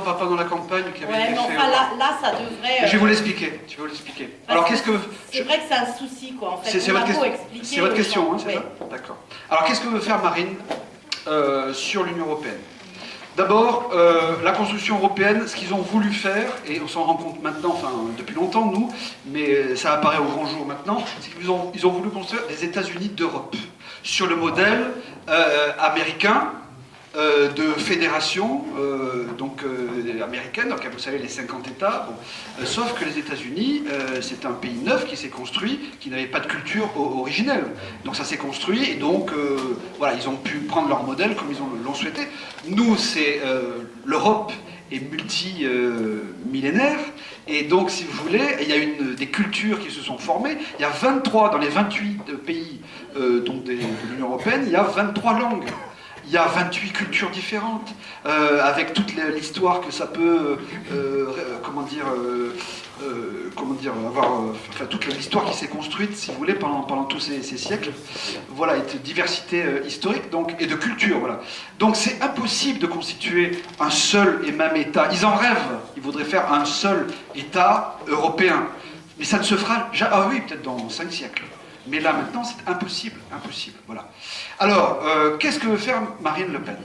pas dans la campagne qui avait Ouais, été mais fait. enfin là, ça devrait. Je vais vous l'expliquer. Alors qu'est-ce que c'est vrai que c'est un souci, quoi. En fait, c'est votre, c'est votre question, hein, c'est ouais. ça? D'accord. Alors qu'est-ce que veut faire Marine sur l'Union européenne? D'abord, la construction européenne, ce qu'ils ont voulu faire, et on s'en rend compte maintenant, enfin depuis longtemps nous, mais ça apparaît au grand jour maintenant, c'est qu'ils ont voulu construire des États-Unis d'Europe, sur le modèle américain, de fédération américaine, donc vous savez les 50 États, bon, sauf que les États-Unis, c'est un pays neuf qui s'est construit, qui n'avait pas de culture originelle. Donc ça s'est construit et donc voilà, ils ont pu prendre leur modèle comme ils l'ont souhaité. Nous, c'est l'Europe est multimillénaire et donc si vous voulez, il y a des cultures qui se sont formées. Il y a 23 dans les 28 pays de l'Union européenne, il y a 23 langues. Il y a 28 cultures différentes, avec toute l'histoire que ça peut, avoir, toute l'histoire qui s'est construite, si vous voulez, pendant tous ces siècles. Voilà, et de diversité historique et de culture. Voilà. Donc c'est impossible de constituer un seul et même État. Ils en rêvent, ils voudraient faire un seul État européen. Mais ça ne se fera jamais. Ah oui, peut-être dans 5 siècles. Mais là, maintenant, c'est impossible, impossible. Voilà. Alors, qu'est-ce que veut faire Marine Le Pen?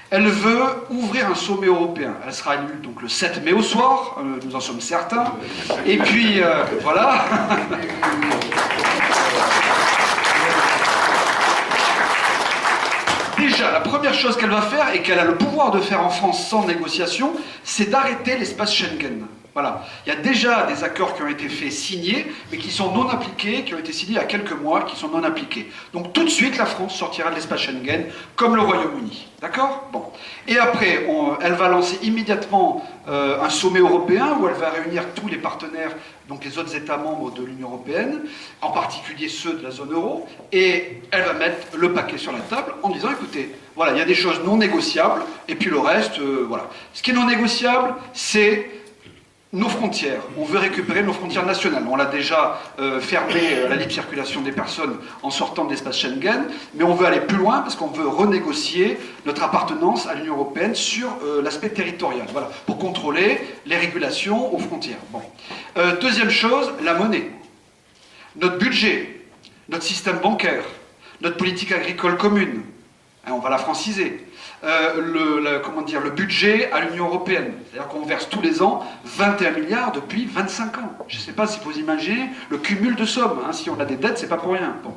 Elle veut ouvrir un sommet européen. Elle sera élue donc, le 7 mai au soir, nous en sommes certains. Et puis, voilà. Déjà, la première chose qu'elle va faire, et qu'elle a le pouvoir de faire en France sans négociation, c'est d'arrêter l'espace Schengen. Voilà. Il y a déjà des accords qui ont été faits, signés, mais qui sont non appliqués, qui ont été signés il y a quelques mois, qui sont non appliqués. Donc tout de suite, la France sortira de l'espace Schengen, comme le Royaume-Uni. D'accord? Bon. Et après, elle va lancer immédiatement un sommet européen où elle va réunir tous les partenaires, donc les autres États membres de l'Union européenne, en particulier ceux de la zone euro, et elle va mettre le paquet sur la table en disant, écoutez, voilà, il y a des choses non négociables, et puis le reste, voilà. Ce qui est non négociable, c'est nos frontières. On veut récupérer nos frontières nationales. On l'a déjà fermé la libre circulation des personnes en sortant de l'espace Schengen, mais on veut aller plus loin parce qu'on veut renégocier notre appartenance à l'Union européenne sur l'aspect territorial, voilà, pour contrôler les régulations aux frontières. Bon. Deuxième chose, la monnaie. Notre budget, notre système bancaire, notre politique agricole commune, hein, on va la franciser. Le budget à l'Union européenne. C'est-à-dire qu'on verse tous les ans 21 milliards depuis 25 ans. Je ne sais pas si vous imaginez le cumul de sommes. Hein. Si on a des dettes, c'est pas pour rien. Bon.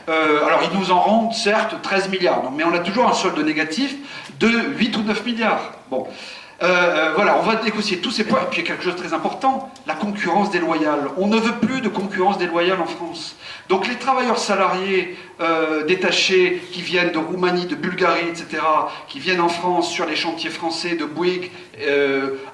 Alors, ils nous en rendent, certes, 13 milliards. Donc, mais on a toujours un solde négatif de 8 ou 9 milliards. Bon. Voilà, on va négocier tous ces points. Et puis, il y a quelque chose de très important, la concurrence déloyale. On ne veut plus de concurrence déloyale en France. Donc, les travailleurs salariés détachés qui viennent de Roumanie, de Bulgarie, etc., qui viennent en France sur les chantiers français de Bouygues,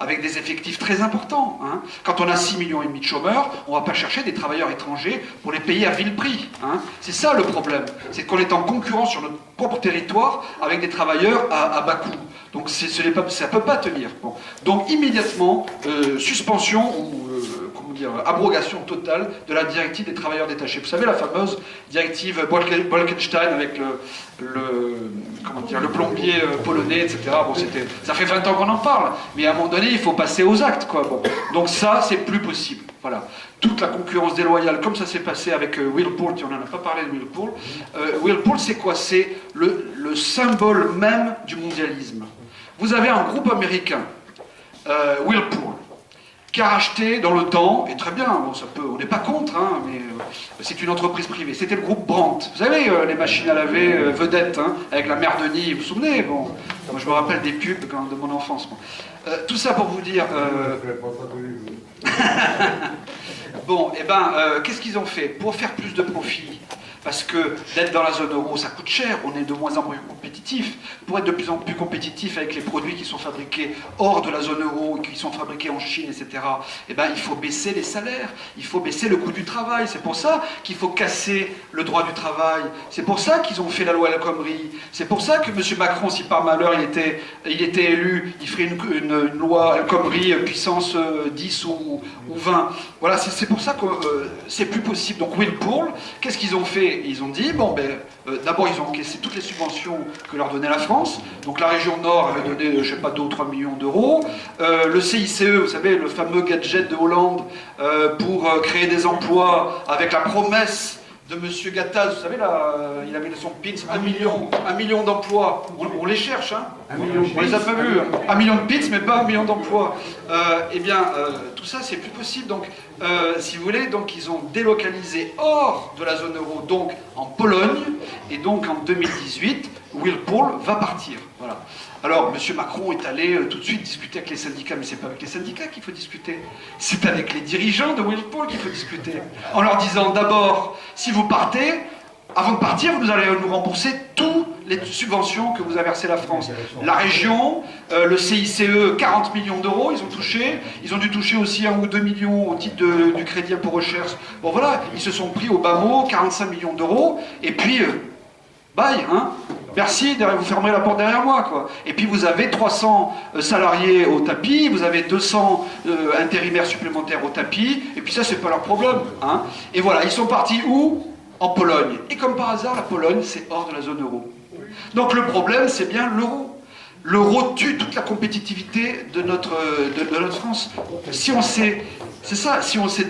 avec des effectifs très importants. Hein. Quand on a 6,5 millions de chômeurs, on ne va pas chercher des travailleurs étrangers pour les payer à vil prix. Hein. C'est ça le problème. C'est qu'on est en concurrence sur notre propre territoire avec des travailleurs à bas coût. Donc ça ne peut pas tenir. Bon. Donc immédiatement, suspension ou abrogation totale de la directive des travailleurs détachés. Vous savez, la fameuse directive Bolkestein avec le plombier polonais, etc. Bon, ça fait 20 ans qu'on en parle, mais à un moment donné, il faut passer aux actes, quoi. Bon. Donc ça, c'est plus possible. Voilà. Toute la concurrence déloyale, comme ça s'est passé avec Whirlpool, on n'en a pas parlé de Whirlpool. Whirlpool, c'est quoi? C'est le symbole même du mondialisme. Vous avez un groupe américain, Whirlpool, qui a racheté dans le temps, et très bien, bon, on n'est pas contre, hein, mais c'est une entreprise privée. C'était le groupe Brandt. Vous savez, les machines à laver vedettes, hein, avec la mère Denis, vous vous souvenez? Bon, moi, je me rappelle des pubs de mon enfance. Bon. Tout ça pour vous dire... Bon, et qu'est-ce qu'ils ont fait? Pour faire plus de profit, parce que d'être dans la zone euro, ça coûte cher, on est de moins en moins compétitif. Pour être de plus en plus compétitif avec les produits qui sont fabriqués hors de la zone euro, qui sont fabriqués en Chine, etc., il faut baisser les salaires, il faut baisser le coût du travail. C'est pour ça qu'il faut casser le droit du travail. C'est pour ça qu'ils ont fait la loi El Khomri. C'est pour ça que M. Macron, si par malheur il était élu, il ferait une loi El Khomri puissance 10 ou 20. Voilà, c'est pour ça que c'est plus possible. Donc Whirlpool, qu'est-ce qu'ils ont fait? et ils ont dit, bon, ben, d'abord ils ont encaissé toutes les subventions que leur donnait la France. Donc la région Nord avait donné, je sais pas, 2 ou 3 millions d'euros. Le CICE, vous savez, le fameux gadget de Hollande, pour créer des emplois avec la promesse de M. Gattaz, vous savez, là, il avait son pins, 1 million d'emplois. On les cherche, hein. On les a pas vus. 1 million de pins, mais pas 1 million d'emplois. Eh bien, tout ça, c'est plus possible. Donc, si vous voulez, donc, ils ont délocalisé hors de la zone euro, donc en Pologne, et donc en 2018, Whirlpool va partir. Voilà. Alors, M. Macron est allé tout de suite discuter avec les syndicats, mais c'est pas avec les syndicats qu'il faut discuter, c'est avec les dirigeants de Whirlpool qu'il faut discuter, en leur disant d'abord, si vous partez, avant de partir, vous allez nous rembourser toutes les subventions que vous a versées la France. La région, le CICE, 40 millions d'euros, ils ont touché. Ils ont dû toucher aussi 1 ou 2 millions au titre du crédit impôt recherche. Bon voilà, ils se sont pris au bas mot, 45 millions d'euros, et puis, bye, hein. Merci, vous fermerez la porte derrière moi, quoi. Et puis vous avez 300 salariés au tapis, vous avez 200 intérimaires supplémentaires au tapis, et puis ça, c'est pas leur problème, hein. Et voilà, ils sont partis où? En Pologne. Et comme par hasard, la Pologne, c'est hors de la zone euro. Donc le problème, c'est bien l'euro. L'euro tue toute la compétitivité de notre France. Si on s'est, c'est ça, si on s'est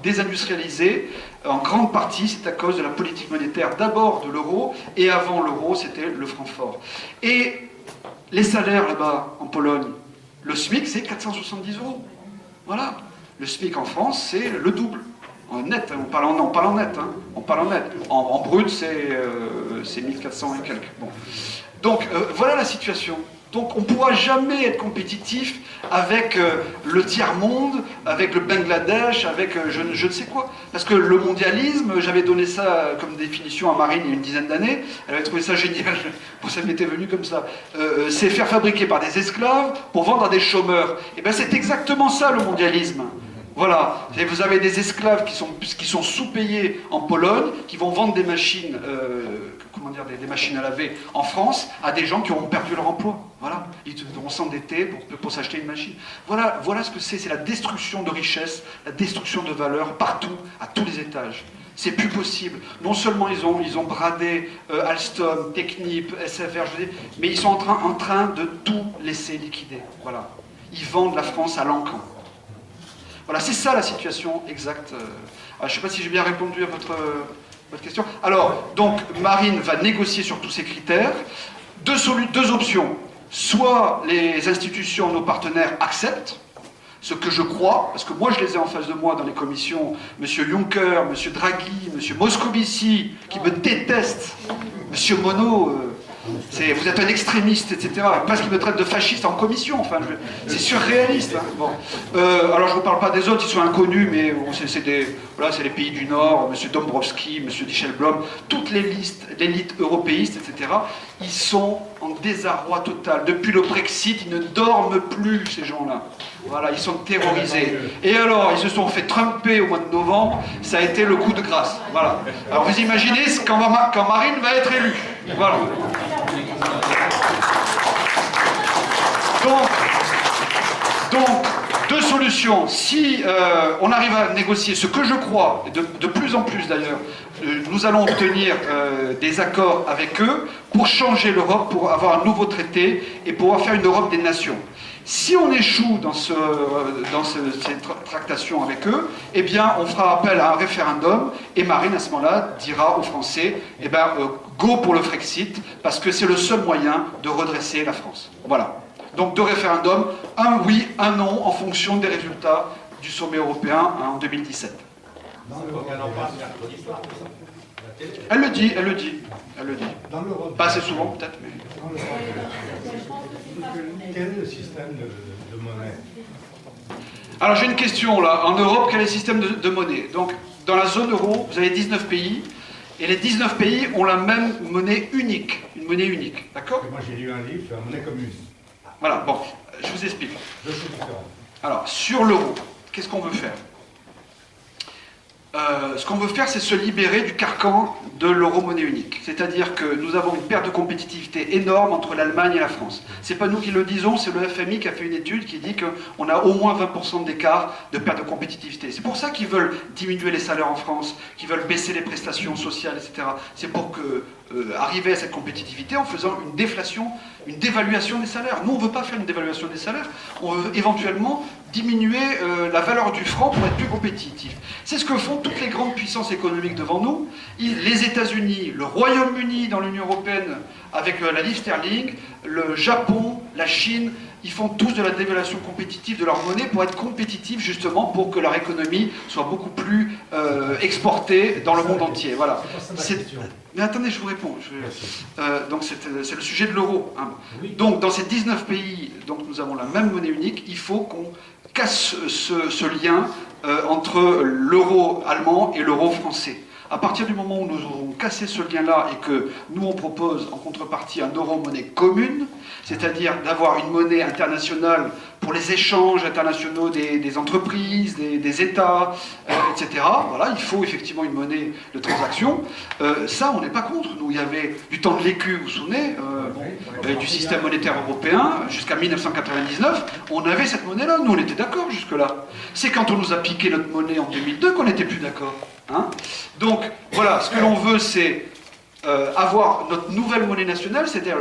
désindustrialisé, en grande partie, c'est à cause de la politique monétaire, d'abord de l'euro, et avant l'euro, c'était le franc fort. Et les salaires là-bas, en Pologne, le SMIC, c'est 470 euros. Voilà. Le SMIC en France, c'est le double. En net, on parle en net. Hein. On parle en net. En brut, c'est 1400 et quelques. Bon. Donc, voilà la situation. Donc, on ne pourra jamais être compétitif avec le tiers-monde, avec le Bangladesh, avec je ne sais quoi. Parce que le mondialisme, j'avais donné ça comme définition à Marine il y a une dizaine d'années, elle avait trouvé ça génial, bon, ça m'était venu comme ça. C'est faire fabriquer par des esclaves pour vendre à des chômeurs. Et bien, c'est exactement ça, le mondialisme. Voilà, et vous avez des esclaves qui sont sous-payés en Pologne, qui vont vendre des machines, des machines à laver en France à des gens qui auront perdu leur emploi. Voilà, ils devront s'endetter pour s'acheter une machine. Voilà ce que c'est la destruction de richesses, la destruction de valeurs partout, à tous les étages. C'est plus possible. Non seulement ils ont bradé Alstom, Technip, SFR, mais ils sont en train de tout laisser liquider. Voilà, ils vendent la France à l'encan. Voilà, c'est ça la situation exacte. Je ne sais pas si j'ai bien répondu à votre question. Alors, donc, Marine va négocier sur tous ces critères. Deux options. Soit les institutions, nos partenaires, acceptent, ce que je crois, parce que moi je les ai en face de moi dans les commissions, M. Juncker, M. Draghi, M. Moscovici, qui me déteste, M. Monod... vous êtes un extrémiste, etc. Parce qu'il me traite de fasciste en commission, enfin, c'est surréaliste. Hein. Bon. Alors je ne vous parle pas des autres, ils sont inconnus, mais bon, c'est les pays du Nord, M. Dombrovski, M. Dijsselbloem, toute l'élite européiste, etc. Ils sont en désarroi total. Depuis le Brexit, ils ne dorment plus, ces gens-là. Voilà, ils sont terrorisés. Et alors, ils se sont fait trumper au mois de novembre, ça a été le coup de grâce. Voilà. Alors vous imaginez quand Marine va être élue. Voilà. Donc, deux solutions. Si on arrive à négocier ce que je crois, et de plus en plus d'ailleurs, nous allons obtenir des accords avec eux pour changer l'Europe, pour avoir un nouveau traité et pouvoir faire une Europe des nations. Si on échoue dans ces tractations avec eux, eh bien, on fera appel à un référendum et Marine, à ce moment-là, dira aux Français, eh ben, go pour le Frexit, parce que c'est le seul moyen de redresser la France. Voilà. Donc, deux référendums, un oui, un non, en fonction des résultats du sommet européen en 2017. Elle le dit. Pas assez souvent, peut-être, mais... Quel est le système de monnaie? Alors j'ai une question là. En Europe, quel est le système de monnaie? Donc dans la zone euro, vous avez 19 pays, et les 19 pays ont la même monnaie unique. Une monnaie unique, d'accord? Moi j'ai lu un livre sur la monnaie commune. Voilà, bon, je vous explique. Deux choses différentes. Alors, sur l'euro, qu'est-ce qu'on veut faire? Ce qu'on veut faire, c'est se libérer du carcan de l'euro-monnaie unique. C'est-à-dire que nous avons une perte de compétitivité énorme entre l'Allemagne et la France. C'est pas nous qui le disons, c'est le FMI qui a fait une étude qui dit qu'on a au moins 20% d'écart de perte de compétitivité. C'est pour ça qu'ils veulent diminuer les salaires en France, qu'ils veulent baisser les prestations sociales, etc. C'est pour arriver à cette compétitivité en faisant une déflation, une dévaluation des salaires. Nous, on ne veut pas faire une dévaluation des salaires, on veut éventuellement diminuer la valeur du franc pour être plus compétitif. C'est ce que font toutes les grandes puissances économiques devant nous. Les États-Unis, le Royaume-Uni dans l'Union européenne avec la livre sterling, le Japon, la Chine, ils font tous de la dévaluation compétitive de leur monnaie pour être compétitifs justement pour que leur économie soit beaucoup plus exportée dans le monde entier. Voilà. Mais attendez, je vous réponds. Donc c'est le sujet de l'euro. Hein. Oui. Donc dans ces 19 pays, donc nous avons la même monnaie unique, il faut qu'on casse ce lien entre l'euro allemand et l'euro français. À partir du moment où nous aurons cassé ce lien-là et que nous on propose en contrepartie un euro-monnaie commune, c'est-à-dire d'avoir une monnaie internationale pour les échanges internationaux des entreprises, des États, etc. Voilà, il faut effectivement une monnaie de transaction. Ça, on n'est pas contre. Nous, il y avait du temps de l'écu, vous vous souvenez, du système monétaire européen, jusqu'à 1999, on avait cette monnaie-là. Nous, on était d'accord jusque-là. C'est quand on nous a piqué notre monnaie en 2002 qu'on n'était plus d'accord. Hein. Donc, voilà, ce que l'on veut, c'est avoir notre nouvelle monnaie nationale, c'est-à-dire,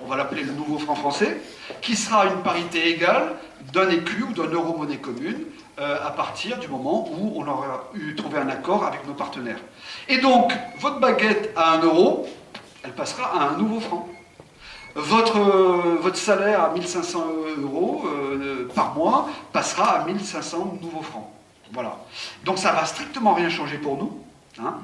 on va l'appeler le nouveau franc français, qui sera une parité égale d'un écu ou d'un euro-monnaie commune à partir du moment où on aura trouvé un accord avec nos partenaires. Et donc, votre baguette à 1 euro, elle passera à un nouveau franc. Votre salaire à 1500 euros par mois passera à 1500 nouveaux francs. Voilà. Donc ça ne va strictement rien changer pour nous, hein,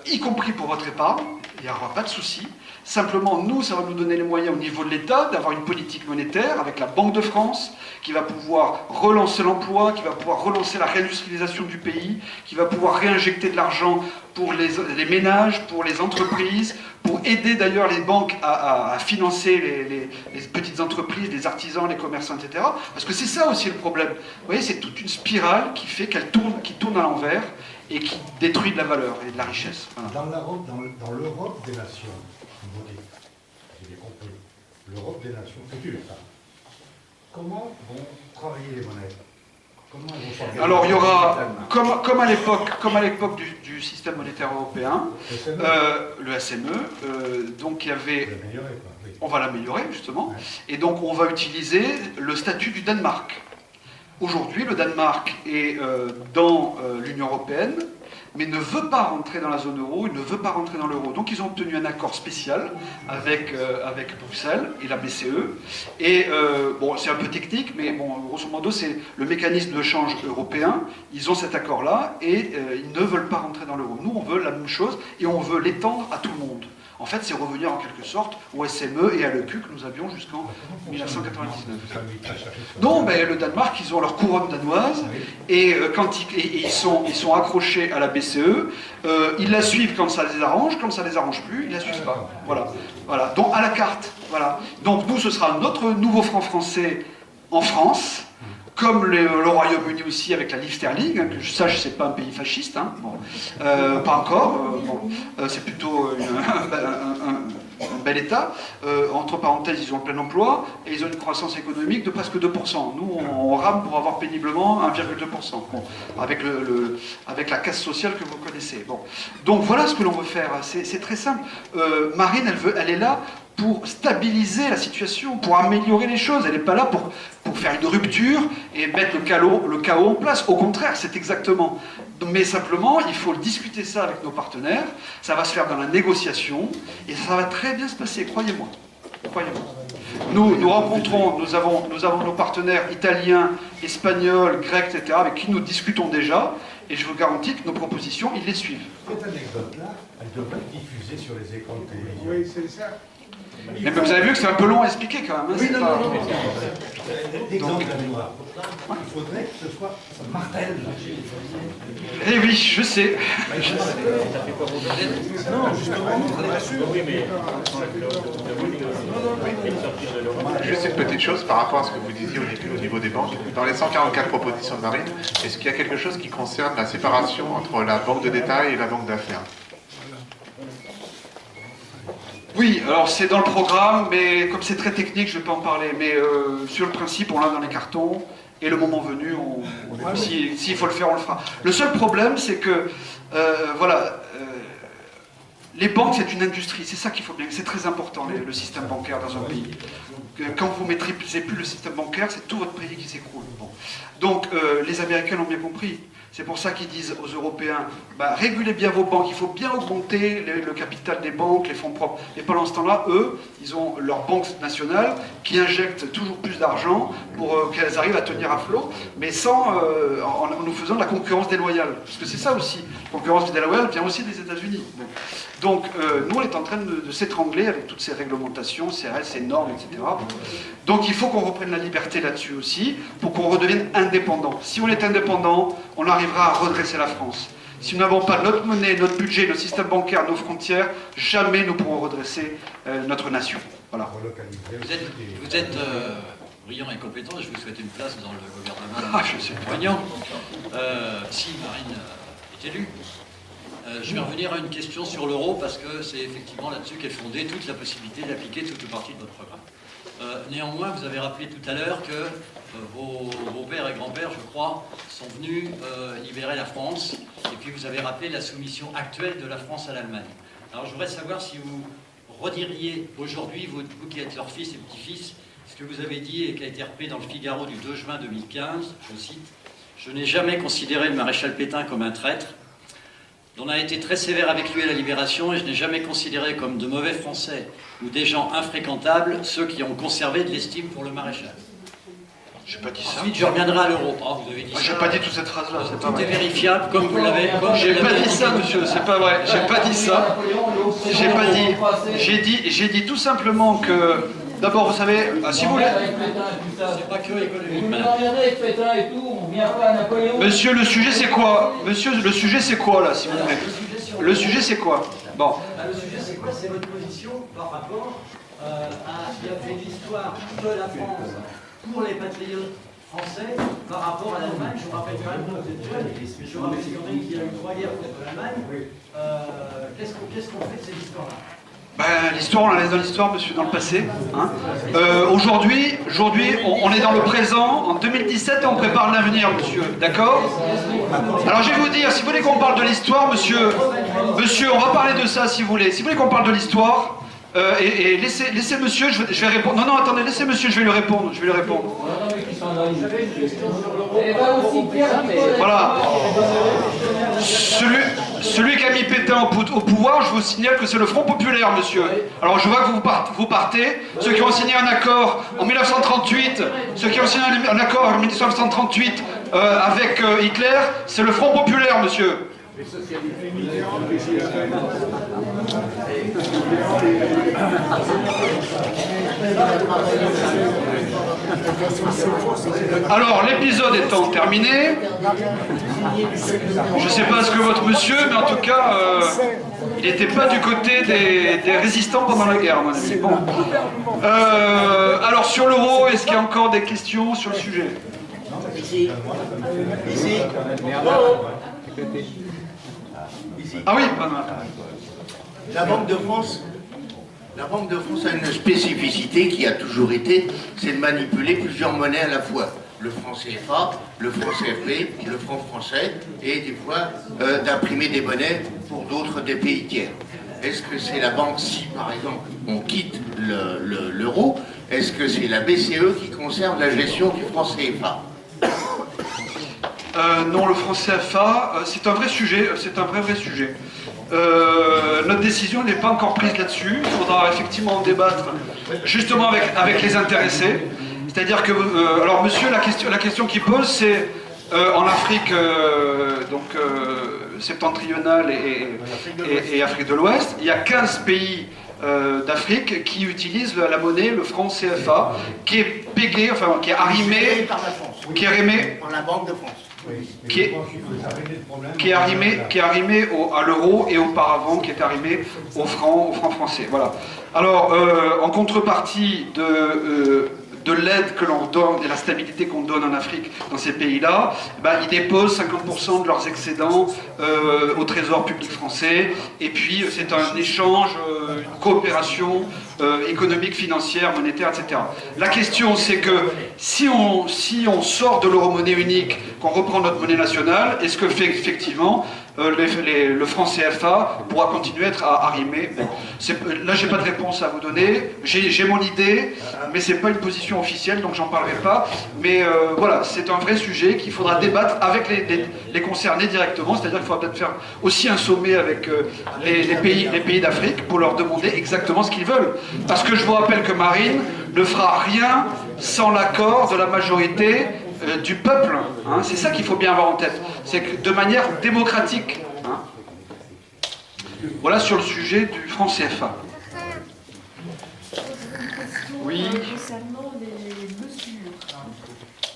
y compris pour votre épargne, il n'y aura pas de souci. Simplement, nous, ça va nous donner les moyens au niveau de l'État d'avoir une politique monétaire avec la Banque de France qui va pouvoir relancer l'emploi, qui va pouvoir relancer la réindustrialisation du pays, qui va pouvoir réinjecter de l'argent pour les ménages, pour les entreprises, pour aider d'ailleurs les banques à financer les petites entreprises, les artisans, les commerçants, etc. Parce que c'est ça aussi le problème. Vous voyez, c'est toute une spirale qui fait qui tourne à l'envers et qui détruit de la valeur et de la richesse. Voilà. Dans l'Europe des nations, vous dites, j'ai bien compris, l'Europe des nations futures, comment vont travailler les monnaies? Comment elles vont s'organiser? Alors il y aura, comme à l'époque du système monétaire européen, le SME, donc il y avait... On va l'améliorer justement, ouais. Et donc on va utiliser le statut du Danemark. Aujourd'hui, le Danemark est dans l'Union européenne, mais ne veut pas rentrer dans la zone euro, il ne veut pas rentrer dans l'euro. Donc ils ont obtenu un accord spécial avec Bruxelles et la BCE. Et bon, c'est un peu technique, mais bon, grosso modo, c'est le mécanisme de change européen. Ils ont cet accord-là et ils ne veulent pas rentrer dans l'euro. Nous, on veut la même chose et on veut l'étendre à tout le monde. En fait, c'est revenir en quelque sorte au SME et à l'EQ que nous avions jusqu'en 1999. Non, ben, le Danemark, ils ont leur couronne danoise et ils sont accrochés à la BCE. Ils la suivent quand ça les arrange, quand ça les arrange plus, ils la suivent pas. Voilà. Donc à la carte. Voilà. Donc nous, ce sera notre nouveau franc français en France. Comme le Royaume-Uni aussi avec la livre sterling, hein, que je sache, c'est pas un pays fasciste, hein, bon. Pas encore, c'est plutôt un bel État. Entre parenthèses, ils ont un plein emploi et ils ont une croissance économique de presque 2%. Nous, on rame pour avoir péniblement 1,2%, bon, avec la casse sociale que vous connaissez. Bon. Donc voilà ce que l'on veut faire, c'est très simple. Marine, elle est là pour stabiliser la situation, pour améliorer les choses. Elle n'est pas là pour faire une rupture et mettre le chaos en place. Au contraire, c'est exactement. Mais simplement, il faut discuter ça avec nos partenaires. Ça va se faire dans la négociation et ça va très bien se passer, croyez-moi. Nous rencontrons, nous avons nos partenaires italiens, espagnols, grecs, etc., avec qui nous discutons déjà. Et je vous garantis que nos propositions, ils les suivent. Cette anecdote-là, elle devrait être diffusée sur les écrans de télévision. Oui, c'est ça. Mais vous avez vu que c'est un peu long à expliquer quand même. Hein, Oui, c'est non, pas... non, non. L'exemple à mémoire. Il faudrait que ce soit Martel. Eh oui, je sais. Non, justement, Juste une petite chose par rapport à ce que vous disiez au niveau des banques. Dans les 144 propositions de Marine, est-ce qu'il y a quelque chose qui concerne la séparation entre la banque de détail et la banque d'affaires? Oui, alors c'est dans le programme, mais comme c'est très technique, je ne vais pas en parler. Mais sur le principe, on l'a dans les cartons, et le moment venu, s'il faut le faire, on le fera. Le seul problème, c'est que, les banques, c'est une industrie, c'est ça qu'il faut bien, c'est très important, le système bancaire dans un pays. Quand vous ne maîtrisez plus le système bancaire, c'est tout votre pays qui s'écroule. Bon. Donc, les Américains l'ont bien compris. C'est pour ça qu'ils disent aux Européens, régulez bien vos banques, il faut bien augmenter le capital des banques, les fonds propres. Et pendant ce temps-là, eux, ils ont leur banque nationale qui injecte toujours plus d'argent pour qu'elles arrivent à tenir à flot, mais en nous faisant de la concurrence déloyale. Parce que c'est ça aussi, la concurrence déloyale vient aussi des États-Unis. Bon. Donc, nous, on est en train de s'étrangler avec toutes ces réglementations, ces règles, ces normes, etc. Donc, il faut qu'on reprenne la liberté là-dessus aussi, pour qu'on redevienne indépendant. Si on est indépendant, on arrivera à redresser la France. Si nous n'avons pas notre monnaie, notre budget, notre système bancaire, nos frontières, jamais nous pourrons redresser notre nation. Voilà. Vous êtes brillant et compétent, je vous souhaite une place dans le gouvernement. Ah, je sais pas. Poignant. Si Marine est élue. Je vais revenir à une question sur l'euro parce que c'est effectivement là-dessus qu'est fondée toute la possibilité d'appliquer toute une partie de votre programme. Néanmoins, vous avez rappelé tout à l'heure que vos pères et grands-pères, je crois, sont venus libérer la France, et puis vous avez rappelé la soumission actuelle de la France à l'Allemagne. Alors je voudrais savoir si vous rediriez aujourd'hui, vous qui êtes leur fils et petit-fils, ce que vous avez dit et qui a été repris dans le Figaro du 2 juin 2015, je cite, « Je n'ai jamais considéré le maréchal Pétain comme un traître. On a été très sévère avec lui à la Libération et je n'ai jamais considéré comme de mauvais Français ou des gens infréquentables ceux qui ont conservé de l'estime pour le maréchal. » J'ai pas dit ça. Ensuite, je reviendrai à l'euro. Oh, vous avez dit ça. J'ai pas dit toute cette phrase-là, c'est pas Tout vrai. est vérifiable, comme vous l'avez. J'ai pas dit ça, monsieur, c'est pas vrai. J'ai pas dit ça. J'ai pas dit. J'ai dit tout simplement que. D'abord, vous savez, si vous voulez. C'est pas que économique, Vous madame. regardez avec Pétain et tout, on vient pas à Napoléon. Monsieur, le sujet c'est quoi? Monsieur, le sujet c'est quoi là, si vous voulez? Le sujet c'est quoi? Bon. Le sujet, c'est quoi? C'est votre position par rapport à ce qui a fait l'histoire de la France pour les patriotes français par rapport à l'Allemagne. Je vous rappelle quand même que vous êtes jeune, et je vous rappelle quand même qu'il y a eu 3 guerres contre l'Allemagne. Qu'est-ce qu'on fait de ces histoires-là? L'histoire, on la laisse dans l'histoire, monsieur, dans le passé. Hein. Aujourd'hui, on est dans le présent, en 2017, et on prépare l'avenir, monsieur. D'accord? Alors, je vais vous dire, si vous voulez qu'on parle de l'histoire, monsieur, on va parler de ça, si vous voulez. Si vous voulez qu'on parle de l'histoire, et laissez monsieur, je vais répondre. Non, attendez, laissez monsieur, je vais lui répondre. Voilà. Celui qui a mis Pétain au pouvoir, je vous signale que c'est le Front Populaire, monsieur. Alors je vois que vous partez. Ceux qui ont signé un accord en 1938, en 1938 avec Hitler, c'est le Front Populaire, monsieur. Alors, l'épisode étant terminé, je ne sais pas ce que votre monsieur, mais en tout cas, il n'était pas du côté des résistants pendant la guerre, mon ami. Bon. Alors, sur l'euro, est-ce qu'il y a encore des questions sur le sujet? Ici. Ah oui, pas mal. La Banque de France a une spécificité qui a toujours été, c'est de manipuler plusieurs monnaies à la fois. Le franc CFA, le franc CFP, le franc français, et des fois d'imprimer des monnaies pour d'autres des pays tiers. Est-ce que c'est la banque, si par exemple on quitte l'euro, est-ce que c'est la BCE qui conserve la gestion du franc CFA? Non, le franc CFA, c'est un vrai sujet, vrai sujet. Notre décision n'est pas encore prise là-dessus. Il faudra effectivement en débattre justement avec les intéressés. C'est-à-dire que, alors monsieur, la question qu'il pose, c'est en Afrique septentrionale et Afrique de l'Ouest, il y a 15 pays d'Afrique qui utilisent la monnaie, le franc CFA, qui est payé, enfin qui est arrimé, par la France. qui est arrimé, Par la Banque de France. Oui, mais Qui est- je pense qu'il faut s'arrêter le problème. qui est arrimé à l'euro et auparavant qui est arrimé au franc français. Voilà. Alors, en contrepartie de l'aide que l'on donne et la stabilité qu'on donne en Afrique dans ces pays-là, ils déposent 50% de leurs excédents au trésor public français. Et puis, c'est un échange, une coopération économique, financière, monétaire, etc. La question, c'est que si on sort de l'euro-monnaie unique, qu'on reprend notre monnaie nationale, est-ce que effectivement le franc CFA pourra continuer à être arrimé? Là, j'ai pas de réponse à vous donner. J'ai mon idée, mais c'est pas une position officielle, donc j'en parlerai pas. Mais voilà, c'est un vrai sujet qu'il faudra débattre avec les concernés directement. C'est-à-dire qu'il faudra peut-être faire aussi un sommet avec les pays d'Afrique pour leur demander exactement ce qu'ils veulent. Parce que je vous rappelle que Marine ne fera rien sans l'accord de la majorité du peuple. Hein. C'est ça qu'il faut bien avoir en tête. C'est que de manière démocratique. Hein. Voilà sur le sujet du franc CFA. Oui. Concernant les mesures,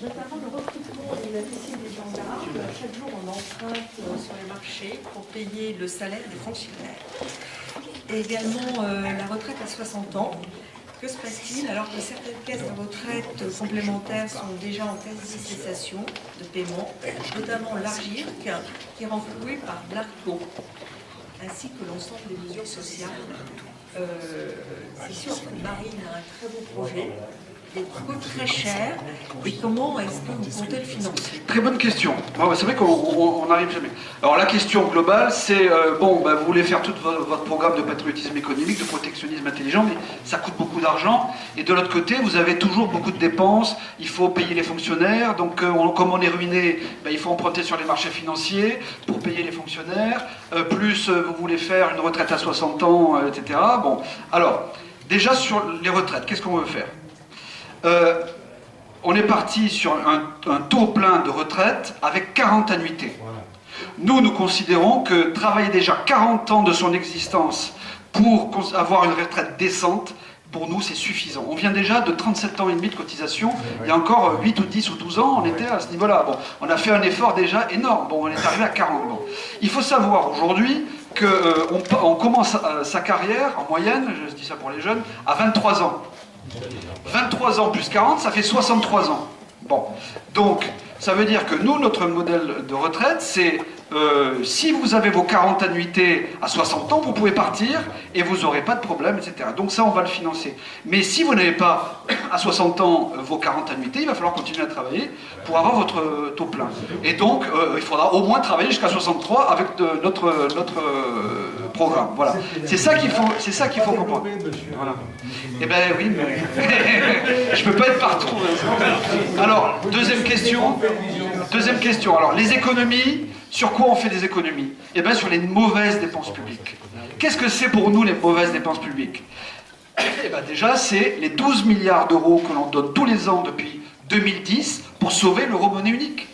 notamment le recrutement des officiers des gendarmes, chaque jour on emprunte sur les marchés pour payer le salaire des fonctionnaires. Et également la retraite à 60 ans. Que se passe-t-il alors que certaines caisses de retraite complémentaires sont déjà en quasi-cessation de paiement, notamment l'Argir, qui est renfloué par l'ARCO, ainsi que l'ensemble des mesures sociales. C'est sûr que Marine a un très beau projet, il coûte très cher, et comment est-ce que vous comptez le financer? Très bonne question. C'est vrai qu'on n'arrive jamais. Alors la question globale, c'est, vous voulez faire tout votre programme de patriotisme économique, de protectionnisme intelligent, mais ça coûte beaucoup d'argent. Et de l'autre côté, vous avez toujours beaucoup de dépenses, il faut payer les fonctionnaires, donc comme on est ruiné, il faut emprunter sur les marchés financiers pour payer les fonctionnaires, plus vous voulez faire une retraite à 60 ans, etc. Bon, alors, déjà sur les retraites, qu'est-ce qu'on veut faire? On est parti sur un taux plein de retraite avec 40 annuités. Nous considérons que travailler déjà 40 ans de son existence pour avoir une retraite décente, pour nous, c'est suffisant. On vient déjà de 37 ans et demi de cotisation. Il y a encore 8 ou 10 ou 12 ans, on était à ce niveau-là. Bon, on a fait un effort déjà énorme. Bon, on est arrivé à 40. Bon. Il faut savoir aujourd'hui qu'on commence sa carrière, en moyenne, je dis ça pour les jeunes, à 23 ans. 23 ans plus 40, ça fait 63 ans. Bon, donc, ça veut dire que nous, notre modèle de retraite, c'est si vous avez vos 40 annuités à 60 ans, vous pouvez partir et vous n'aurez pas de problème, etc. Donc ça, on va le financer. Mais si vous n'avez pas à 60 ans vos 40 annuités, il va falloir continuer à travailler pour avoir votre taux plein. Et donc, il faudra au moins travailler jusqu'à 63 avec notre programme. Voilà. C'est ça qu'il faut comprendre. Voilà. Eh bien oui, mais je peux pas être partout. Alors, deuxième question. Alors, les économies, sur quoi on fait des économies? Eh bien, sur les mauvaises dépenses publiques. Qu'est-ce que c'est pour nous, les mauvaises dépenses publiques? Eh bien, déjà, c'est les 12 milliards d'euros que l'on donne tous les ans depuis 2010 pour sauver l'euro-monnaie unique.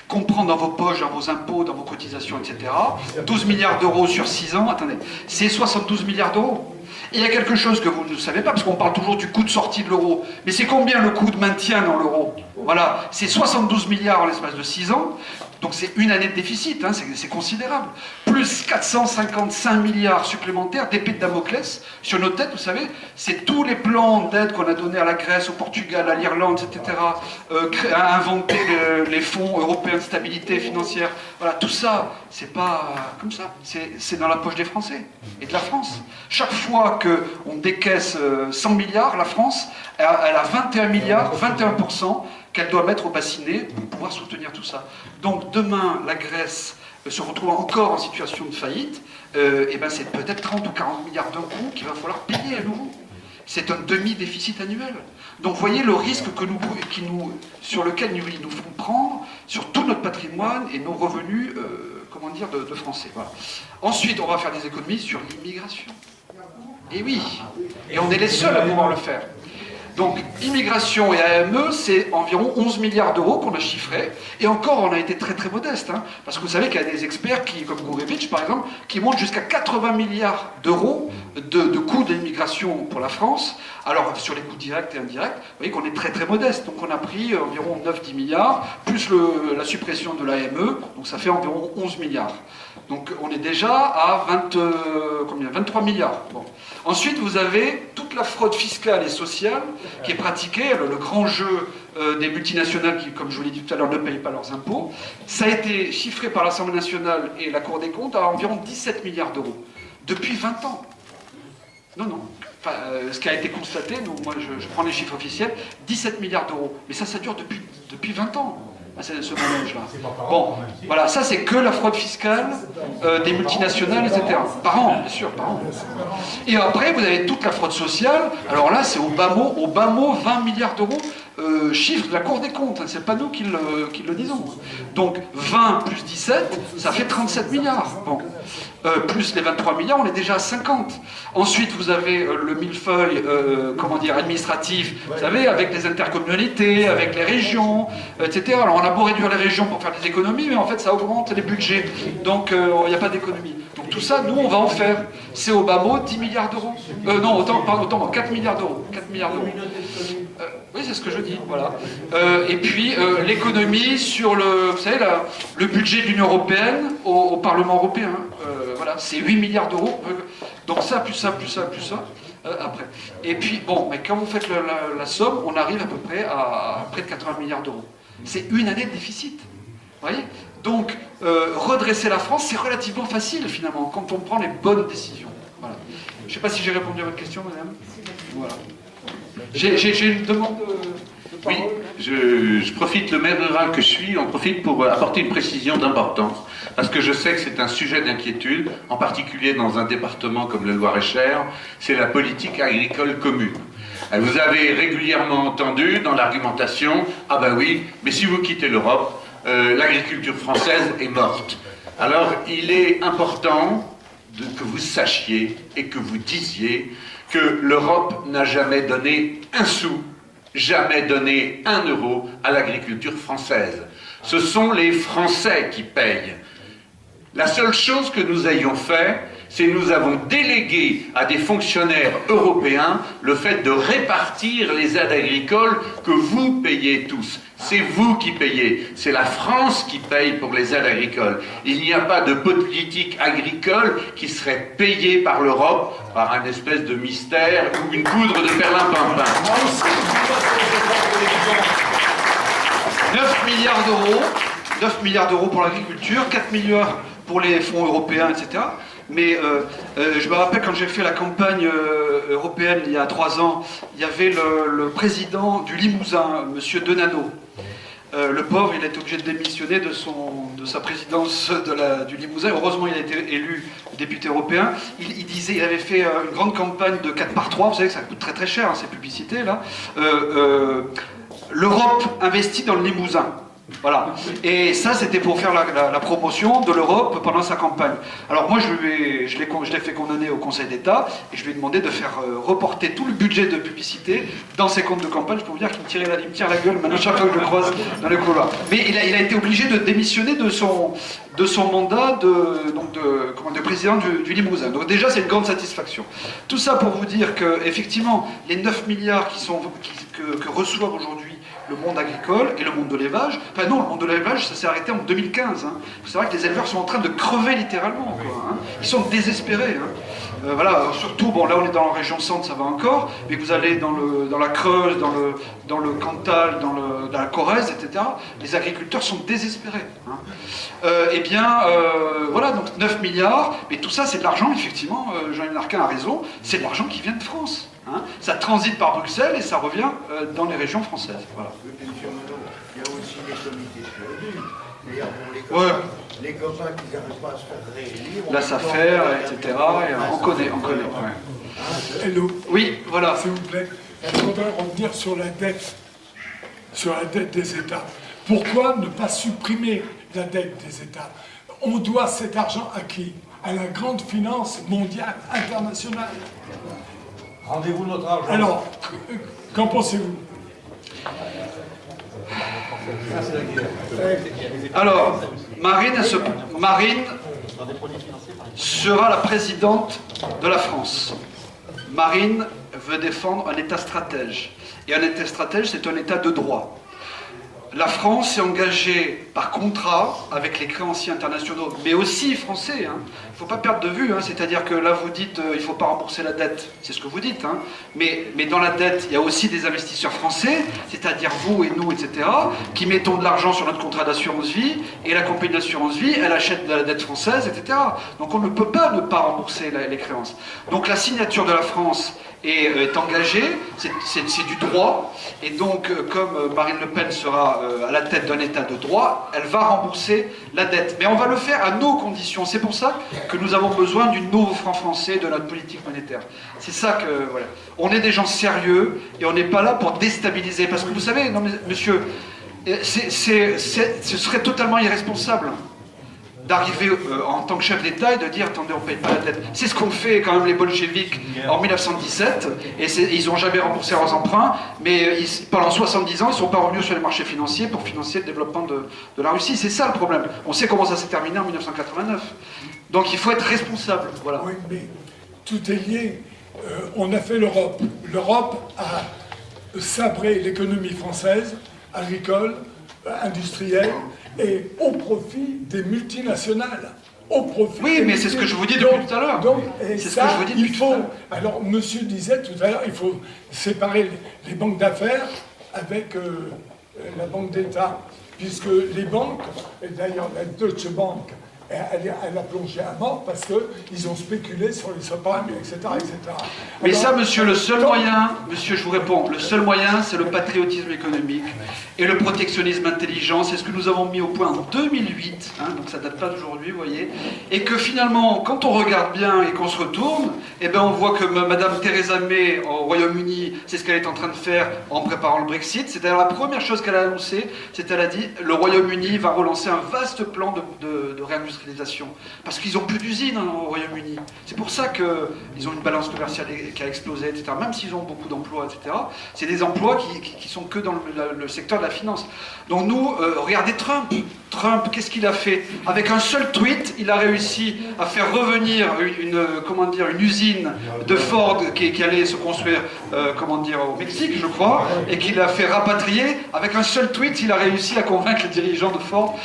Qu'on prend dans vos poches, dans vos impôts, dans vos cotisations, etc. 12 milliards d'euros sur 6 ans, attendez, c'est 72 milliards d'euros. Et il y a quelque chose que vous ne savez pas, parce qu'on parle toujours du coût de sortie de l'euro. Mais c'est combien le coût de maintien dans l'euro? Voilà, c'est 72 milliards en l'espace de 6 ans. Donc c'est une année de déficit, hein, c'est considérable. Plus 455 milliards supplémentaires d'épée de Damoclès sur nos têtes, vous savez, c'est tous les plans d'aide qu'on a donnés à la Grèce, au Portugal, à l'Irlande, etc. Inventer les fonds européens de stabilité financière. Voilà, tout ça, c'est pas comme ça. C'est dans la poche des Français et de la France. Chaque fois qu'on décaisse 100 milliards, la France, elle a 21 milliards, 21%, qu'elle doit mettre au bassinet pour pouvoir soutenir tout ça. Donc demain, la Grèce se retrouve encore en situation de faillite, et ben c'est peut-être 30 ou 40 milliards d'un coup qu'il va falloir payer à nouveau. C'est un demi-déficit annuel. Donc voyez le risque sur lequel ils nous font prendre sur tout notre patrimoine et nos revenus de Français. Voilà. Ensuite, on va faire des économies sur l'immigration. Et oui, et on est les seuls à pouvoir le faire. Donc, immigration et AME, c'est environ 11 milliards d'euros qu'on a chiffré. Et encore, on a été très très modeste. Hein, parce que vous savez qu'il y a des experts, comme Gourevitch par exemple, qui montent jusqu'à 80 milliards d'euros de coûts de l'immigration pour la France. Alors, sur les coûts directs et indirects, vous voyez qu'on est très très modeste. Donc, on a pris environ 9-10 milliards, plus la suppression de l'AME, donc ça fait environ 11 milliards. Donc, on est déjà à 23 milliards. Bon. Ensuite, vous avez toute la fraude fiscale et sociale qui est pratiquée, le grand jeu des multinationales qui, comme je vous l'ai dit tout à l'heure, ne payent pas leurs impôts. Ça a été chiffré par l'Assemblée nationale et la Cour des comptes à environ 17 milliards d'euros. Depuis 20 ans. Non. Enfin, ce qui a été constaté, donc moi je prends les chiffres officiels, 17 milliards d'euros. Mais ça dure depuis 20 ans. Ce mélange-là. Bon, voilà, ça c'est que la fraude fiscale des multinationales, etc. Par an, bien sûr, par an. Et après, vous avez toute la fraude sociale. Alors là, c'est au bas mot 20 milliards d'euros, chiffre de la Cour des comptes. Hein, c'est pas nous qui le disons. Donc 20 plus 17, ça fait 37 milliards. Bon. Plus les 23 milliards, on est déjà à 50. Ensuite, vous avez le millefeuille, administratif, vous savez, avec les intercommunalités, avec les régions, etc. Alors, on a beau réduire les régions pour faire des économies, mais en fait, ça augmente les budgets. Donc, il n'y a pas d'économie. Donc, tout ça, nous, on va en faire. C'est au bas mot 10 milliards d'euros. Non, autant, 4 milliards d'euros. 4 milliards d'euros. Oui, c'est ce que je dis, voilà. Et puis, l'économie sur vous savez, le budget de l'Union européenne au Parlement européen. Voilà, c'est 8 milliards d'euros. Donc ça, plus ça, plus ça, plus ça, après. Et puis, bon, mais quand vous faites la somme, on arrive à peu près à près de 80 milliards d'euros. C'est une année de déficit. Vous voyez? Donc, redresser la France, c'est relativement facile, finalement, quand on prend les bonnes décisions. Voilà. Je ne sais pas si j'ai répondu à votre question, madame. Voilà. J'ai une demande de parole. Oui, je profite, le maire rural que je suis, on profite pour apporter une précision d'importance. Parce que je sais que c'est un sujet d'inquiétude, en particulier dans un département comme le Loir-et-Cher, c'est la politique agricole commune. Vous avez régulièrement entendu dans l'argumentation, ah ben oui, mais si vous quittez l'Europe, l'agriculture française est morte. Alors il est important que vous sachiez et que vous disiez que l'Europe n'a jamais donné un sou, jamais donné 1 euro à l'agriculture française. Ce sont les Français qui payent. La seule chose que nous ayons fait, c'est que nous avons délégué à des fonctionnaires européens le fait de répartir les aides agricoles que vous payez tous. C'est vous qui payez, c'est la France qui paye pour les aides agricoles. Il n'y a pas de politique agricole qui serait payée par l'Europe par un espèce de mystère ou une poudre de perlimpinpin. 9 milliards d'euros pour l'agriculture, 4 milliards pour les fonds européens, etc. Mais je me rappelle quand j'ai fait la campagne européenne il y a 3 ans, il y avait le président du Limousin, M. Denanot. Le pauvre, il a été obligé de démissionner de sa présidence du Limousin. Heureusement, il a été élu député européen. Il avait fait une grande campagne de 4x3. Vous savez que ça coûte très très cher, hein, ces publicités-là. L'Europe investit dans le Limousin. Voilà. Et ça, c'était pour faire la promotion de l'Europe pendant sa campagne. Alors moi, je l'ai fait condamner au Conseil d'État et je lui ai demandé de faire reporter tout le budget de publicité dans ses comptes de campagne. Je peux vous dire qu'il me tire la gueule maintenant chaque fois que je le croise dans les couloirs. Mais il a été obligé de démissionner de son mandat de président du Limousin. Donc déjà, c'est une grande satisfaction. Tout ça pour vous dire que, effectivement, les 9 milliards que reçoivent aujourd'hui le monde agricole et le monde de l'élevage. Enfin non, le monde de l'élevage, ça s'est arrêté en 2015. Hein. Il faut savoir que les éleveurs sont en train de crever littéralement. Quoi, hein. Ils sont désespérés. Hein. Voilà, alors surtout, bon là on est dans la région centre, ça va encore, mais vous allez dans la Creuse, dans le Cantal, dans la Corrèze, etc. Les agriculteurs sont désespérés. Hein. Voilà, donc 9 milliards, mais tout ça c'est de l'argent, effectivement, Jean-Yves Narquin a raison, c'est de l'argent qui vient de France. Hein. Ça transite par Bruxelles et ça revient dans les régions françaises. Voilà. Il y a aussi les comités de suivi. Les copains qui n'arrivent pas à se faire réélire. La affaire, etc. On connaît. Ouais. Hello. Oui, voilà. S'il vous plaît, je voudrais revenir sur la dette des États. Pourquoi ne pas supprimer la dette des États? On doit cet argent à qui? À la grande finance mondiale, internationale. Rendez-vous notre argent. Alors, Qu'en pensez-vous? Alors, Marine sera la présidente de la France. Marine veut défendre un État stratège. Et un État stratège, c'est un État de droit. La France est engagée par contrat avec les créanciers internationaux, mais aussi français. Il ne faut pas perdre de vue. C'est-à-dire que là, vous dites il ne faut pas rembourser la dette. C'est ce que vous dites. Mais dans la dette, il y a aussi des investisseurs français, c'est-à-dire vous et nous, etc., qui mettons de l'argent sur notre contrat d'assurance vie. Et la compagnie d'assurance vie, elle achète de la dette française, etc. Donc on ne peut pas ne pas rembourser les créances. Donc la signature de la France est engagée, c'est du droit, et donc comme Marine Le Pen sera à la tête d'un État de droit, elle va rembourser la dette. Mais on va le faire à nos conditions. C'est pour ça que nous avons besoin du nouveau franc français de notre politique monétaire. C'est ça que, voilà. On est des gens sérieux, et on n'est pas là pour déstabiliser. Parce que vous savez, non mais monsieur, ce serait totalement irresponsable d'arriver en tant que chef d'État et de dire attendez, on ne paye pas la dette. C'est ce qu'ont fait quand même les bolcheviks en 1917, et ils n'ont jamais remboursé leurs emprunts, mais pendant 70 ans, ils ne sont pas revenus sur les marchés financiers pour financer le développement de la Russie. C'est ça le problème. On sait comment ça s'est terminé en 1989. Donc il faut être responsable. Voilà. Oui, mais tout est lié. On a fait l'Europe. L'Europe a sabré l'économie française, agricole, industrielle, et au profit des multinationales. Au profit oui, mais c'est ce que je vous dis depuis tout à l'heure. C'est ce que je vous dis depuis tout à l'heure. Alors, monsieur disait tout à l'heure, il faut séparer les banques d'affaires avec la banque d'État, puisque les banques, et d'ailleurs la Deutsche Bank, elle a plongé à mort parce qu'ils ont spéculé sur les subprimes, etc., etc. Mais alors, ça, monsieur, le seul moyen, monsieur, je vous réponds, le seul moyen, c'est le patriotisme économique et le protectionnisme intelligent. C'est ce que nous avons mis au point en 2008, donc ça date pas d'aujourd'hui, vous voyez. Et que finalement, quand on regarde bien et qu'on se retourne, eh ben, on voit que Madame Theresa May au Royaume-Uni, c'est ce qu'elle est en train de faire en préparant le Brexit. C'est d'ailleurs la première chose qu'elle a annoncée, c'est qu'elle a dit le Royaume-Uni va relancer un vaste plan de réindustrialisation. Parce qu'ils n'ont plus d'usines au Royaume-Uni. C'est pour ça qu'ils ont une balance commerciale qui a explosé, etc. Même s'ils ont beaucoup d'emplois, etc. C'est des emplois qui sont que dans le secteur de la finance. Donc nous, regardez Trump. Trump, qu'est-ce qu'il a fait? Avec un seul tweet, il a réussi à faire revenir une usine de Ford qui allait se construire au Mexique, je crois, et qu'il a fait rapatrier. Avec un seul tweet, il a réussi à convaincre les dirigeants de Ford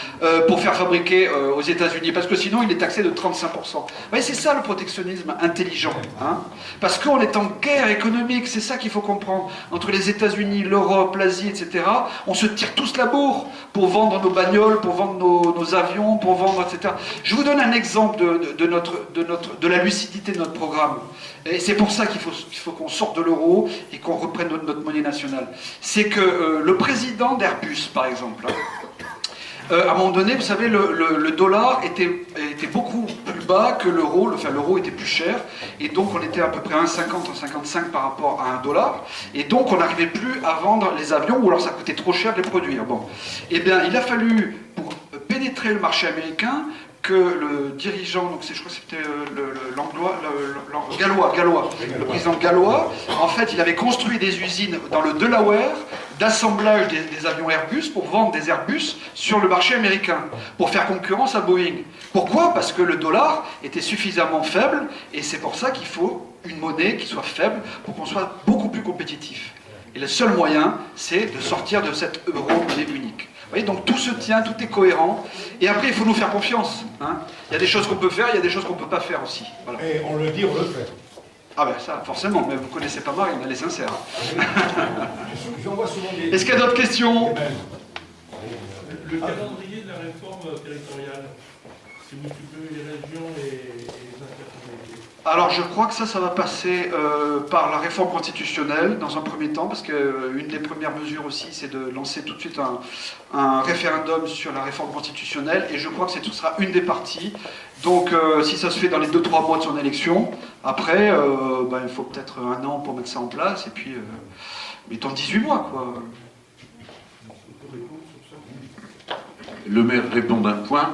pour faire fabriquer aux États-Unis. Parce que sinon, il est taxé de 35%. Vous voyez, c'est ça le protectionnisme intelligent. Parce qu'on est en guerre économique, c'est ça qu'il faut comprendre. Entre les États-Unis, l'Europe, l'Asie, etc., on se tire tous la bourre pour vendre nos bagnoles, pour vendre nos avions, pour vendre, etc. Je vous donne un exemple de la lucidité de notre programme. Et c'est pour ça qu'il faut qu'on sorte de l'euro et qu'on reprenne notre monnaie nationale. C'est que le président d'Airbus, par exemple, à un moment donné, vous savez, le dollar était beaucoup plus bas que l'euro. Enfin, l'euro était plus cher. Et donc, on était à peu près 1,50, 1,55 par rapport à $1. Et donc, on n'arrivait plus à vendre les avions, ou alors ça coûtait trop cher de les produire. Bon. Eh bien, il a fallu, pour pénétrer le marché américain, que le dirigeant, donc je crois que c'était Gallois, le président Gallois, en fait, il avait construit des usines dans le Delaware d'assemblage des avions Airbus pour vendre des Airbus sur le marché américain, pour faire concurrence à Boeing. Pourquoi? Parce que le dollar était suffisamment faible, et c'est pour ça qu'il faut une monnaie qui soit faible pour qu'on soit beaucoup plus compétitif. Et le seul moyen, c'est de sortir de cette euro-monnaie unique. Vous voyez, donc tout se tient, tout est cohérent. Et après, il faut nous faire confiance. Il y a des choses qu'on peut faire, il y a des choses qu'on ne peut pas faire aussi. Voilà. Et on le dit, on le fait. Ah ben ça, forcément, mais vous ne connaissez pas Marine, elle est sincère. J'en vois souvent des... Est-ce qu'il y a d'autres questions? Le calendrier de la réforme territoriale, si vous supprimez les régions et les intercommunalités. Alors je crois que ça va passer par la réforme constitutionnelle dans un premier temps, parce qu'une des premières mesures aussi, c'est de lancer tout de suite un référendum sur la réforme constitutionnelle, et je crois que ce sera une des parties. Donc si ça se fait dans les 2-3 mois de son élection, après, il faut peut-être 1 an pour mettre ça en place, et puis mettons 18 mois, quoi. Le maire répond d'un point.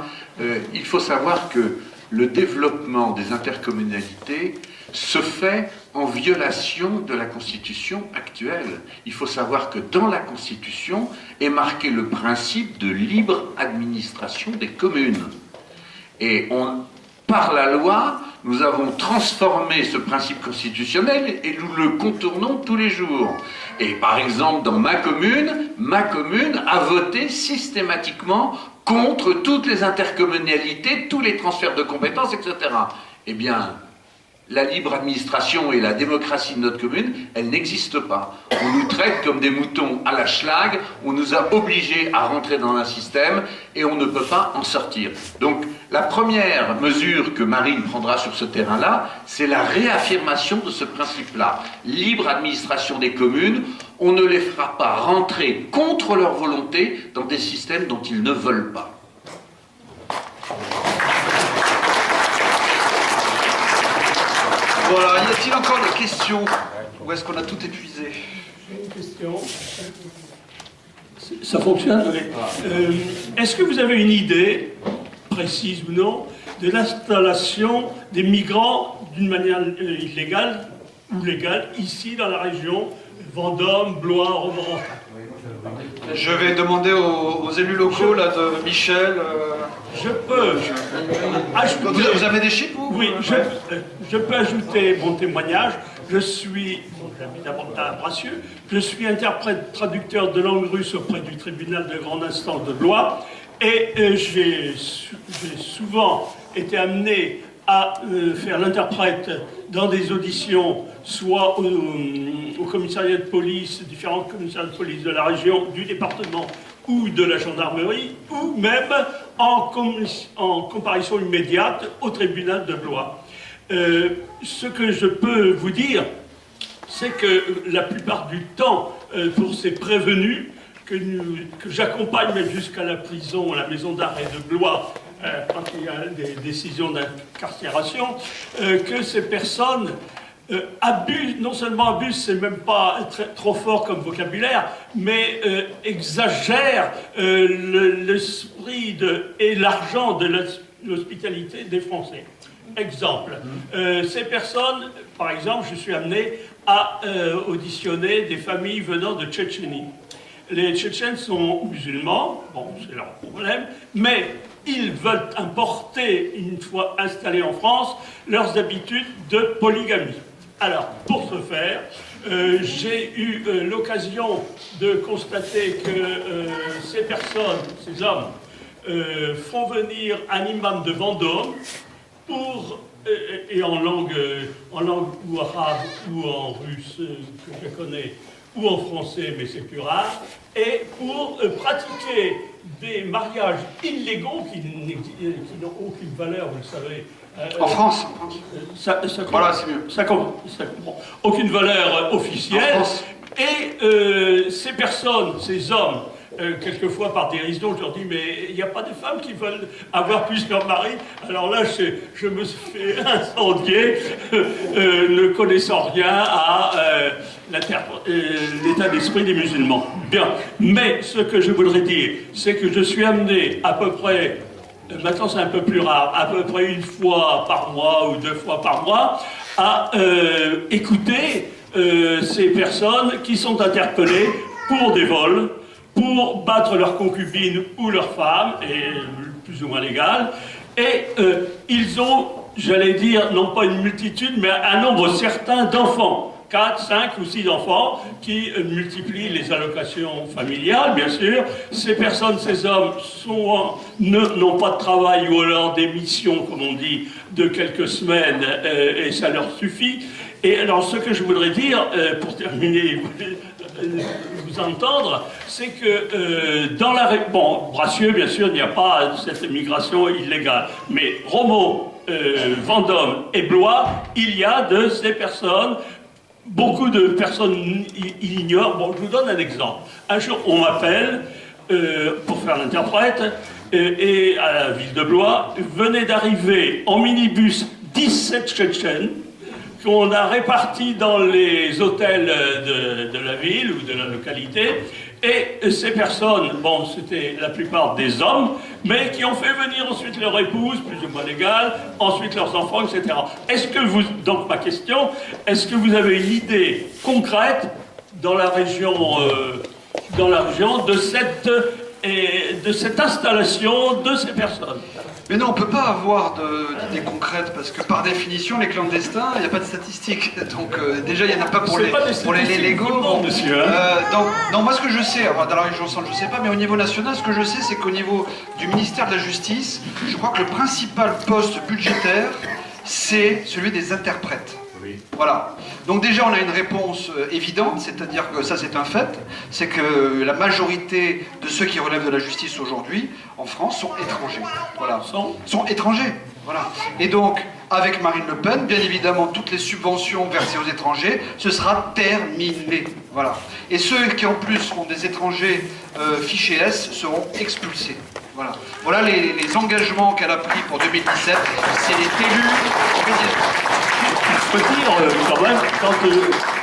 Il faut savoir que le développement des intercommunalités se fait en violation de la Constitution actuelle. Il faut savoir que dans la Constitution est marqué le principe de libre administration des communes. Et par la loi, nous avons transformé ce principe constitutionnel et nous le contournons tous les jours. Et par exemple, dans ma commune a voté systématiquement contre toutes les intercommunalités, tous les transferts de compétences, etc. Eh bien, la libre administration et la démocratie de notre commune, elles n'existent pas. On nous traite comme des moutons à la schlag, on nous a obligés à rentrer dans un système et on ne peut pas en sortir. Donc, la première mesure que Marine prendra sur ce terrain-là, c'est la réaffirmation de ce principe-là. Libre administration des communes, on ne les fera pas rentrer contre leur volonté dans des systèmes dont ils ne veulent pas. Voilà, y a-t-il encore des questions? Ou est-ce qu'on a tout épuisé? J'ai une question. Ça fonctionne? Est-ce que vous avez une idée, précise ou non, de l'installation des migrants d'une manière illégale ou légale, ici dans la région Vendôme, Blois, Romorantin? Je vais demander aux élus locaux, là, de Michel. Je peux ajouter... Vous avez des chiffres, vous? Oui, je peux ajouter mon témoignage. J'habite à Bracieux, je suis interprète traducteur de langue russe auprès du tribunal de grande instance de Blois, et j'ai souvent été amené à faire l'interprète dans des auditions, soit au commissariat de police, différents commissariats de police de la région, du département ou de la gendarmerie, ou même en comparution immédiate au tribunal de Blois. Ce que je peux vous dire, c'est que la plupart du temps, pour ces prévenus, que j'accompagne même jusqu'à la prison, à la maison d'arrêt de Blois, quand il y a des décisions d'incarcération, que ces personnes abusent, non seulement abusent, c'est même pas trop fort comme vocabulaire, mais exagèrent l'esprit et l'argent de l'hospitalité des Français. Exemple, ces personnes, par exemple, je suis amené à auditionner des familles venant de Tchétchénie. Les Tchétchènes sont musulmans, bon, c'est leur problème, mais ils veulent importer, une fois installés en France, leurs habitudes de polygamie. Alors, pour ce faire, j'ai eu l'occasion de constater que ces personnes, ces hommes, font venir un imam de Vendôme et en langue ou arabe ou en russe, que je connais, ou en français, mais c'est plus rare, et pour pratiquer des mariages illégaux qui n'ont aucune valeur, vous le savez. En France. Voilà, c'est mieux. Aucune valeur officielle. Et ces personnes, ces hommes, quelquefois par dérision, je leur dis, mais il n'y a pas de femmes qui veulent avoir plusieurs maris. Alors là, je me suis fait incendier, ne connaissant rien à l'état d'esprit des musulmans. Bien, mais ce que je voudrais dire, c'est que je suis amené à peu près, maintenant c'est un peu plus rare, à peu près une fois par mois ou 2 fois par mois, à écouter ces personnes qui sont interpellées pour des vols, pour battre leurs concubines ou leurs femmes, et plus ou moins légales, et ils ont, j'allais dire, non pas une multitude, mais un nombre certain d'enfants, 4, 5 ou 6 enfants, qui multiplient les allocations familiales, bien sûr. Ces personnes, ces hommes, n'ont pas de travail ou alors des missions, comme on dit, de quelques semaines, et ça leur suffit. Et alors, ce que je voudrais dire, pour terminer, vous entendre, c'est que dans la... Bon, Bracieux, bien sûr, il n'y a pas cette migration illégale. Mais Romont, Vendôme et Blois, il y a de ces personnes. Beaucoup de personnes ignorent. Bon, je vous donne un exemple. Un jour, on m'appelle pour faire l'interprète et à la ville de Blois, venait d'arriver en minibus 17 Tchétchènes qu'on a répartis dans les hôtels de la ville ou de la localité Et ces personnes, bon, c'était la plupart des hommes, mais qui ont fait venir ensuite leur épouse, plus ou moins légale, ensuite leurs enfants, etc. Est-ce que vous, donc ma question, est-ce que vous avez une idée concrète dans la région de cette installation de ces personnes? Mais non, on ne peut pas avoir d'idées concrètes parce que par définition, les clandestins, il n'y a pas de statistiques. Donc déjà, il n'y en a pas pour les légaux. Bon, monsieur, hein. Donc, moi, ce que je sais, alors, dans la région centre, je ne sais pas, mais au niveau national, ce que je sais, c'est qu'au niveau du ministère de la Justice, je crois que le principal poste budgétaire, c'est celui des interprètes. Voilà. Donc déjà, on a une réponse évidente, c'est-à-dire que ça, c'est un fait, c'est que la majorité de ceux qui relèvent de la justice aujourd'hui, en France, sont étrangers. Voilà. Sont étrangers. Voilà. Et donc, avec Marine Le Pen, bien évidemment, toutes les subventions versées aux étrangers, ce sera terminé. Voilà. Et ceux qui, en plus, ont des étrangers fichés S seront expulsés. Voilà. Voilà les engagements qu'elle a pris pour 2017. C'est les élus présidents. Je peux dire, quand même, quand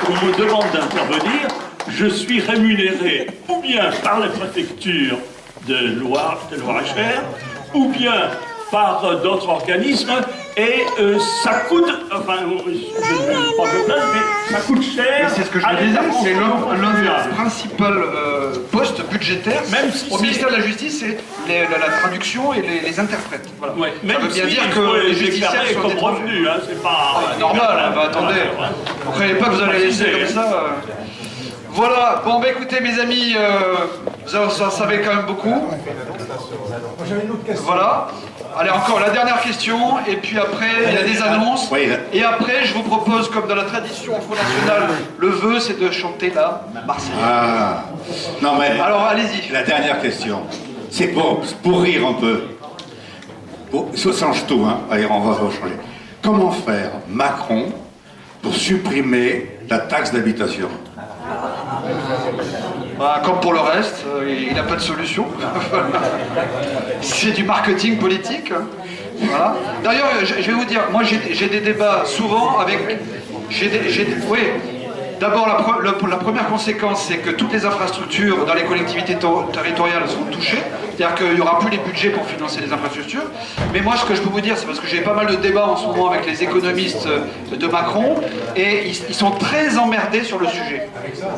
on me demande d'intervenir, je suis rémunéré ou bien par la préfecture de Loire-et-Cher, ou bien par d'autres organismes, et ça coûte, enfin, je ne vais pas me plaindre, mais ça coûte cher. C'est ce que je vous disais, c'est l'un des principaux postes budgétaires au ministère de la Justice, c'est la traduction et les interprètes. Voilà. Ouais, ça veut bien dire que les justiciables sont comme revenus, hein, c'est pas normal. Hein, bah, attendez, vous ne croyez pas que vous allez laisser comme ça Voilà, bon bah écoutez mes amis, vous en savez quand même beaucoup. J'avais une autre question. Voilà. Allez, encore la dernière question, et puis après, il y a des annonces. Et après, je vous propose, comme dans la tradition Front National, le vœu, c'est de chanter la Marseillaise. Ah. Non, mais. Alors, allez-y. La dernière question. C'est pour rire un peu. Ça change tout, hein. Allez, on va changer. Comment faire Macron pour supprimer la taxe d'habitation? Bah, comme pour le reste, il n'a pas de solution. C'est du marketing politique. Voilà. D'ailleurs, je vais vous dire, moi j'ai des débats souvent avec... Oui. D'abord, la première conséquence, c'est que toutes les infrastructures dans les collectivités territoriales sont touchées. C'est-à-dire qu'il n'y aura plus les budgets pour financer les infrastructures. Mais moi, ce que je peux vous dire, c'est parce que j'ai pas mal de débats en ce moment avec les économistes de Macron, et ils sont très emmerdés sur le sujet.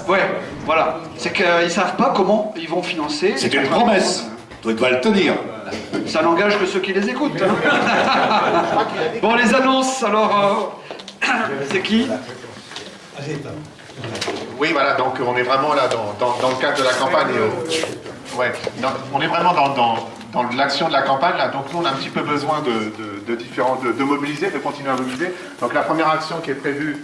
Ouais, voilà. C'est qu'ils ne savent pas comment ils vont financer. C'est une promesse. Tu dois le tenir. Ça n'engage que ceux qui les écoutent. Bon, les annonces, alors... c'est qui ? Oui, voilà, donc on est vraiment là dans le cadre de la campagne. Ouais, on est vraiment dans l'action de la campagne, là. Donc nous, on a un petit peu besoin de mobiliser, de continuer à mobiliser. Donc la première action qui est prévue,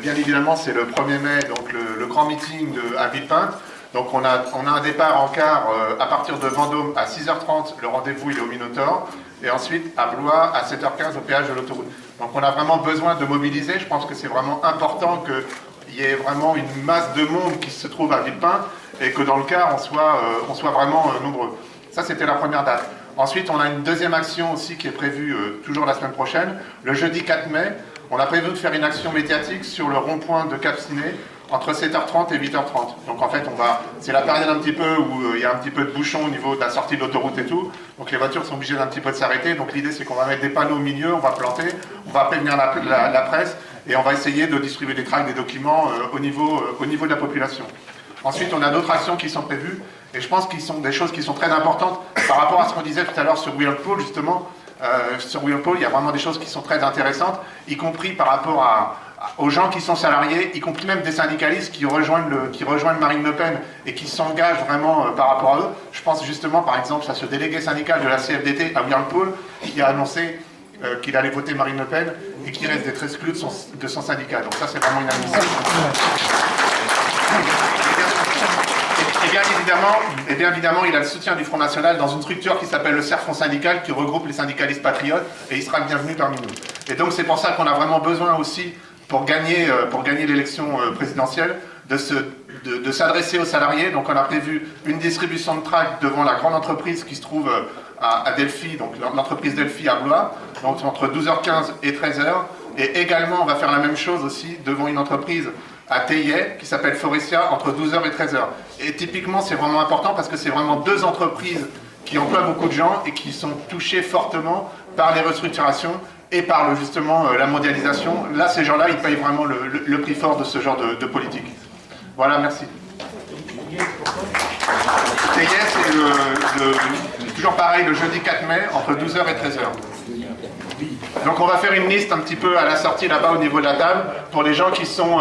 bien évidemment, c'est le 1er mai, donc le grand meeting à Villepinte. Donc on a un départ en car à partir de Vendôme à 6h30, le rendez-vous il est au Minotaure, et ensuite à Blois à 7h15 au péage de l'autoroute. Donc on a vraiment besoin de mobiliser, je pense que c'est vraiment important qu'il y ait vraiment une masse de monde qui se trouve à Villepinte, et que dans le car on soit vraiment nombreux. Ça c'était la première date. Ensuite on a une deuxième action aussi qui est prévue toujours la semaine prochaine, le jeudi 4 mai, on a prévu de faire une action médiatique sur le rond-point de Cap-Ciné, entre 7h30 et 8h30. Donc en fait, c'est la période un petit peu où il y a un petit peu de bouchon au niveau de la sortie de l'autoroute et tout. Donc les voitures sont obligées d'un petit peu de s'arrêter. Donc l'idée, c'est qu'on va mettre des panneaux au milieu, on va planter, on va prévenir la presse et on va essayer de distribuer des tracts, des documents au niveau de la population. Ensuite, on a d'autres actions qui sont prévues et je pense qu'ils sont des choses qui sont très importantes par rapport à ce qu'on disait tout à l'heure sur Whirlpool, justement. Sur Whirlpool, il y a vraiment des choses qui sont très intéressantes, y compris par rapport aux gens qui sont salariés, y compris même des syndicalistes qui rejoignent Marine Le Pen et qui s'engagent vraiment par rapport à eux. Je pense justement par exemple à ce délégué syndical de la CFDT à Whirlpool qui a annoncé qu'il allait voter Marine Le Pen et qui reste d'être exclu de son syndicat. Donc ça c'est vraiment inadmissible. Et bien évidemment, il a le soutien du Front National dans une structure qui s'appelle le CERFRONT syndical qui regroupe les syndicalistes patriotes et il sera le bienvenu parmi nous. Et donc c'est pour ça qu'on a vraiment besoin aussi pour gagner l'élection présidentielle, de s'adresser aux salariés. Donc on a prévu une distribution de tracts devant la grande entreprise qui se trouve à Delphi, donc l'entreprise Delphi à Blois, donc entre 12h15 et 13h. Et également, on va faire la même chose aussi devant une entreprise à Theillet, qui s'appelle Forestia, entre 12h et 13h. Et typiquement, c'est vraiment important parce que c'est vraiment deux entreprises qui emploient beaucoup de gens et qui sont touchées fortement par les restructurations et par justement la mondialisation. Là, ces gens-là, ils payent vraiment le prix fort de ce genre de politique. Voilà, merci. Theillet, c'est toujours pareil, le jeudi 4 mai, entre 12h et 13h. Donc on va faire une liste un petit peu à la sortie là-bas au niveau de la table pour les gens qui sont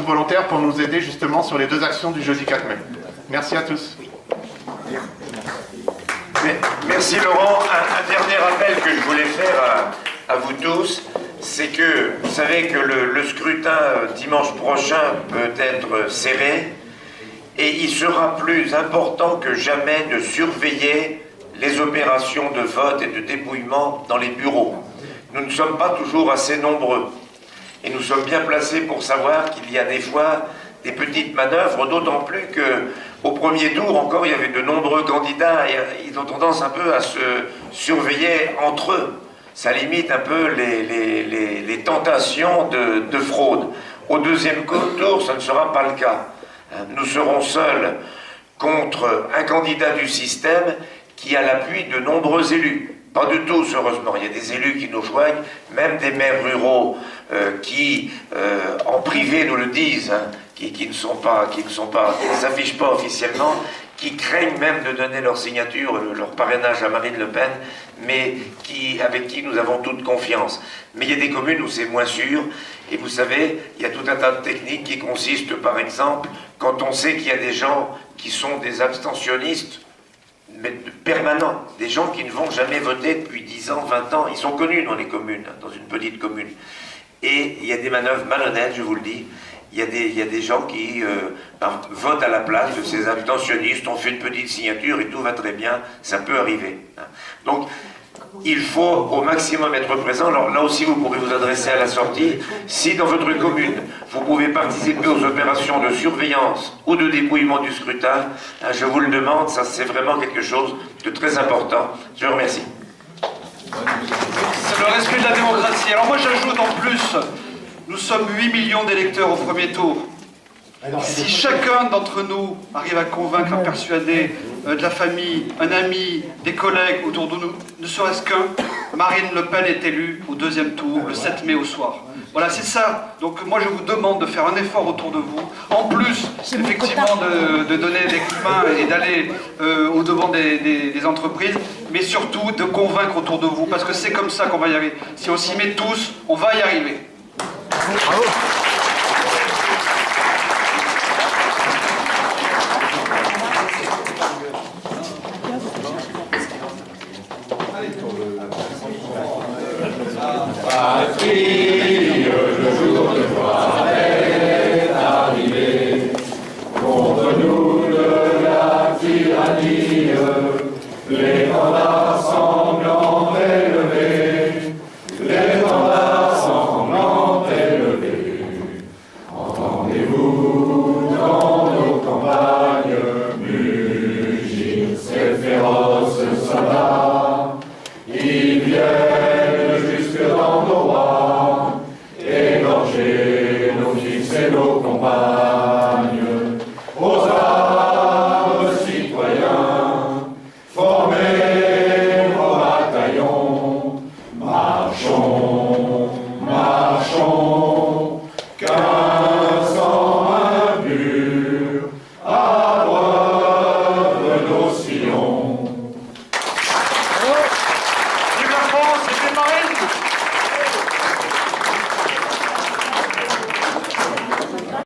volontaires pour nous aider justement sur les deux actions du jeudi 4 mai. Merci à tous. Merci Laurent. Un dernier rappel que je voulais faire à vous tous, c'est que vous savez que le scrutin dimanche prochain peut être serré et il sera plus important que jamais de surveiller les opérations de vote et de dépouillement dans les bureaux. Nous ne sommes pas toujours assez nombreux et nous sommes bien placés pour savoir qu'il y a des fois des petites manœuvres, d'autant plus qu'au premier tour encore il y avait de nombreux candidats et ils ont tendance un peu à se surveiller entre eux. Ça limite un peu les tentations de fraude. Au deuxième tour, ça ne sera pas le cas. Nous serons seuls contre un candidat du système qui a l'appui de nombreux élus. Pas du tout, heureusement. Il y a des élus qui nous joignent, même des maires ruraux qui, en privé, nous le disent, hein, qui ne s'affichent pas officiellement, qui craignent même de donner leur signature, leur parrainage à Marine Le Pen, mais avec qui nous avons toute confiance. Mais il y a des communes où c'est moins sûr, et vous savez, il y a tout un tas de techniques qui consistent, par exemple, quand on sait qu'il y a des gens qui sont des abstentionnistes, mais permanents, des gens qui ne vont jamais voter depuis 10 ans, 20 ans, ils sont connus dans les communes, dans une petite commune. Et il y a des manœuvres malhonnêtes, je vous le dis. Il y a des gens qui votent à la place de ces abstentionnistes, on fait une petite signature et tout va très bien, ça peut arriver. Donc, il faut au maximum être présent. Alors là aussi, vous pourrez vous adresser à la sortie. Si dans votre commune, vous pouvez participer aux opérations de surveillance ou de dépouillement du scrutin, je vous le demande, ça c'est vraiment quelque chose de très important. Je vous remercie. C'est le respect de la démocratie. Alors moi j'ajoute en plus, nous sommes 8 millions d'électeurs au premier tour. Si chacun d'entre nous arrive à convaincre, à persuader de la famille, un ami, des collègues autour de nous, ne serait-ce qu'un, Marine Le Pen est élue au deuxième tour, le 7 mai au soir. Voilà, c'est ça. Donc moi je vous demande de faire un effort autour de vous. En plus, effectivement, de donner des coups de main et d'aller au-devant des entreprises, mais surtout de convaincre autour de vous, parce que c'est comme ça qu'on va y arriver. Si on s'y met tous, on va y arriver. Bravo. Patrie.